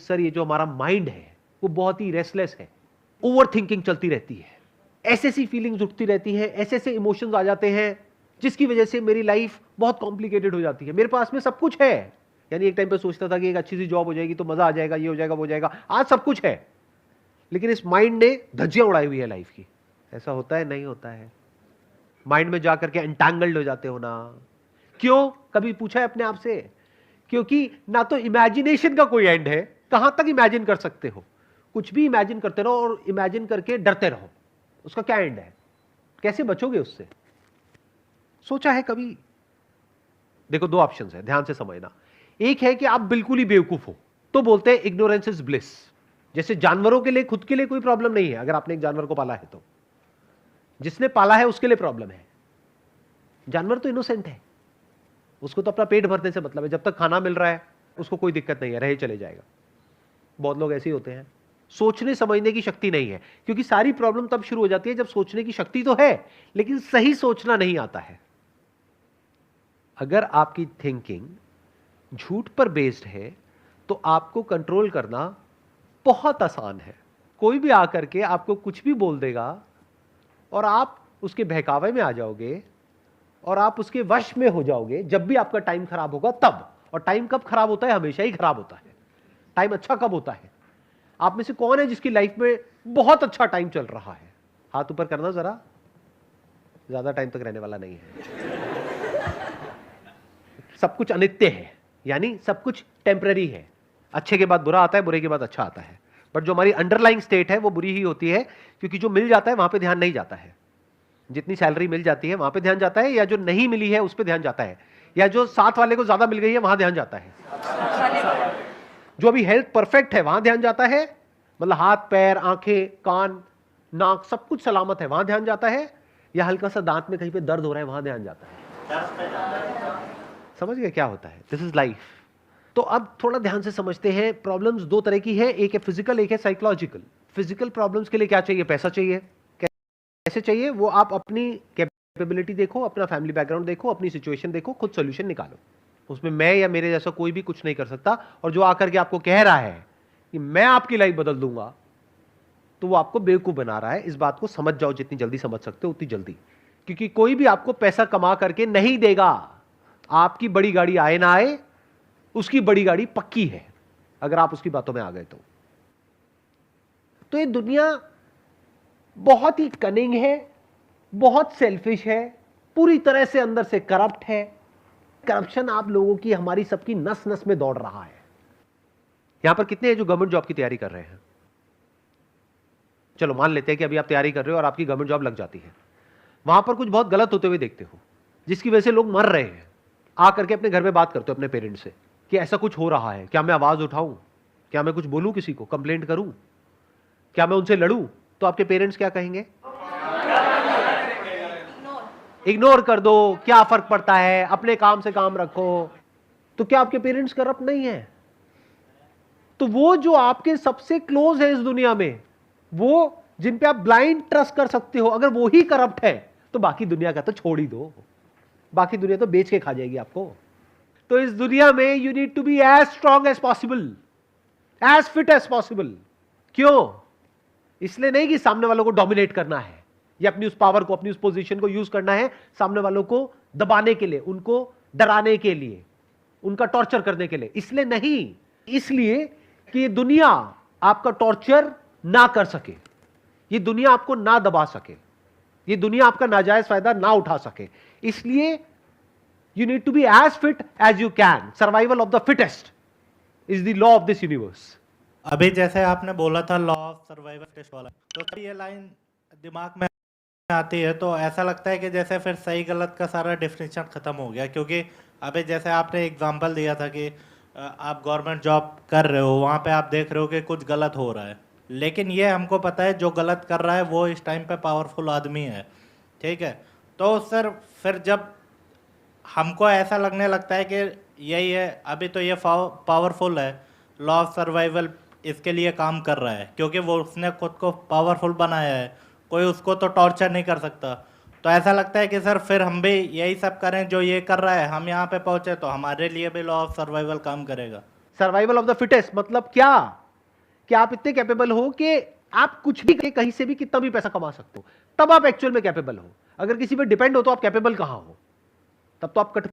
Sir ये जो हमारा माइंड है वो बहुत ही रेस्टलेस है, ओवर थिंकिंग चलती रहती है, ऐसे ऐसी फीलिंग्स उठती रहती हैं, ऐसे ऐसे इमोशंस आ जाते हैं जिसकी वजह से मेरी लाइफ बहुत कॉम्प्लिकेटेड हो जाती है। मेरे पास में सब कुछ है, यानी एक टाइम पे सोचता था कि एक अच्छी सी जॉब हो जाएगी तो मजा आ जाएगा, ये हो जाएगा वो हो जाएगा, आज सब कुछ है, लेकिन इस माइंड ने धज्जियां उड़ाई हुई है लाइफ की। ऐसा होता है? नहीं होता है। माइंड में जाकर के एंटैंगल्ड हो जाते हो ना। क्यों? कभी पूछा है अपने आप से? क्योंकि ना तो इमेजिनेशन का कोई एंड है, कहां तक इमेजिन कर सकते हो, कुछ भी इमेजिन करते रहो और इमेजिन करके डरते रहो, उसका क्या एंड है? कैसे बचोगे उससे? सोचा है कभी? देखो दो ऑप्शंस है, ध्यान से समझना। एक है कि आप बिल्कुल ही बेवकूफ हो, तो बोलते हैं इग्नोरेंस इज ब्लिस। जैसे जानवरों के लिए खुद के लिए कोई प्रॉब्लम नहीं है, अगर आपने एक जानवर को पाला है तो जिसने पाला है उसके लिए प्रॉब्लम है। जानवर तो इनोसेंट है, उसको तो अपना पेट भरने से मतलब है, जब तक खाना मिल रहा है उसको कोई दिक्कत नहीं है, रहे चले जाएगा। बहुत लोग ऐसे ही होते हैं, सोचने समझने की शक्ति नहीं है, क्योंकि सारी प्रॉब्लम तब शुरू हो जाती है जब सोचने की शक्ति तो है लेकिन सही सोचना नहीं आता है। अगर आपकी थिंकिंग झूठ पर बेस्ड है तो आपको कंट्रोल करना बहुत आसान है। कोई भी आकर के आपको कुछ भी बोल देगा और आप उसके बहकावे में आ जाओगे और आप उसके वश में हो जाओगे जब भी आपका टाइम खराब होगा तब। और टाइम कब खराब होता है? हमेशा ही खराब होता है। टाइम अच्छा कब होता है? आप में से कौन है जिसकी लाइफ में बहुत अच्छा टाइम चल रहा है? हाथ ऊपर करना जरा। ज्यादा टाइम तक रहने वाला नहीं है। सब कुछ अनित्य है, यानी सब कुछ टेम्पररी है। अच्छे के बाद बुरा आता है, बुरे के बाद अच्छा आता है, बट जो हमारी अंडरलाइंग स्टेट है वो बुरी ही होती है, क्योंकि जो मिल जाता है वहां पे ध्यान नहीं जाता है। जितनी सैलरी मिल जाती है वहां पे ध्यान जाता है, या जो नहीं मिली है उस पे ध्यान जाता है, या जो साथ वाले को ज्यादा मिल गई है वहां ध्यान जाता है। जो अभी हेल्थ परफेक्ट है वहां ध्यान जाता है, मतलब हाथ पैर आंखें कान नाक सब कुछ सलामत है वहां ध्यान जाता है, या हल्का सा दांत में कहीं पे दर्द हो रहा है वहां ध्यान जाता है। समझ गए क्या होता है? This is life. तो अब थोड़ा ध्यान से समझते हैं। प्रॉब्लम्स दो तरह की है, एक है फिजिकल, एक है साइकोलॉजिकल। फिजिकल प्रॉब्लम्स के लिए क्या चाहिए? पैसा चाहिए। कैसे चाहिए? वो आप अपनी कैपेबिलिटी देखो, अपना फैमिली बैकग्राउंड देखो, अपनी सिचुएशन देखो, खुद सोल्यूशन निकालो। उसमें मैं या मेरे जैसा कोई भी कुछ नहीं कर सकता। और जो आकर के आपको कह रहा है कि मैं आपकी लाइफ बदल दूंगा, तो वो आपको बेवकूफ बना रहा है। इस बात को समझ जाओ, जितनी जल्दी समझ सकते हो उतनी जल्दी, क्योंकि कोई भी आपको पैसा कमा करके नहीं देगा। आपकी बड़ी गाड़ी आए ना आए, उसकी बड़ी गाड़ी पक्की है अगर आप उसकी बातों में आ गए तो ये दुनिया बहुत ही कनिंग है, बहुत सेल्फिश है, पूरी तरह से अंदर से करप्ट है। करप्शन आप लोगों की, हमारी सबकी नस नस में दौड़ रहा है। यहां पर कितने हैं जो गवर्नमेंट जॉब की तैयारी कर रहे हैं? चलो मान लेते हैं कि अभी आप तैयारी कर रहे हो और आपकी गवर्नमेंट जॉब लग जाती है। वहां पर कुछ बहुत गलत होते हुए देखते हो, जिसकी वजह से लोग मर रहे हैं। आकर के अपने घर में बात करते हो अपने पेरेंट्स से कि ऐसा कुछ हो रहा है, क्या मैं आवाज उठाऊं, क्या मैं कुछ बोलूं, किसी को कंप्लेंट करूं, क्या मैं उनसे लड़ूं? तो आपके पेरेंट्स क्या कहेंगे? इग्नोर कर दो, क्या फर्क पड़ता है, अपने काम से काम रखो। तो क्या आपके पेरेंट्स करप्ट नहीं है? तो वो जो आपके सबसे क्लोज है इस दुनिया में, वो जिन पे आप ब्लाइंड ट्रस्ट कर सकते हो, अगर वो ही करप्ट है तो बाकी दुनिया का तो छोड़ ही दो। बाकी दुनिया तो बेच के खा जाएगी आपको। तो इस दुनिया में you need to be as strong as possible, as fit as possible. क्यों? इसलिए नहीं कि सामने वालों को डोमिनेट करना है या अपनी उस पावर को, अपनी उस पोजीशन को यूज करना है सामने वालों को दबाने के लिए, उनको डराने के लिए, उनका टॉर्चर करने के लिए। इसलिए नहीं, इसलिए कि ये दुनिया आपका टॉर्चर ना कर सके, ये दुनिया आपको ना दबा सके, ये दुनिया आपका नाजायज फायदा ना उठा सके। इसलिए you need to be as fit as you can. Survival of the fittest is the law of this universe. अभी जैसे आपने बोला था लॉ ऑफ सर्वाइवल टेस्ट वाला, तो ये लाइन दिमाग में आती है तो ऐसा लगता है कि जैसे फिर सही गलत का सारा डिफिनेशन खत्म हो गया। क्योंकि अभी जैसे आपने एग्जांपल दिया था कि आप गवर्नमेंट जॉब कर रहे हो, वहाँ पे आप देख रहे हो कि कुछ गलत हो रहा है, लेकिन ये हमको पता है जो गलत कर रहा है वो इस टाइम पे पावरफुल आदमी है, ठीक है। तो सर फिर जब हमको ऐसा लगने लगता है कि यही है, अभी तो ये पावरफुल है, लॉ ऑफ सर्वाइवल इसके लिए काम कर रहा है क्योंकि वो उसने खुद को पावरफुल बनाया है, कोई उसको तो टॉर्चर नहीं कर सकता। तो ऐसा लगता है कि सर फिर हम भी यही सब करें जो ये कर रहा है, हम यहाँ पे पहुँचे तो हमारे लिए भी लॉ ऑफ सर्वाइवल काम करेगा। सर्वाइवल ऑफ द फिटेस्ट मतलब क्या कि आप इतने कैपेबल हो कि आप कुछ भी करके कहीं से भी कितना भी पैसा कमा सकते हो, तब आप एक्चुअल में कैपेबल हो। अगर किसी पे डिपेंड हो तो आप कैपेबल कहां हो? तब तो आप कट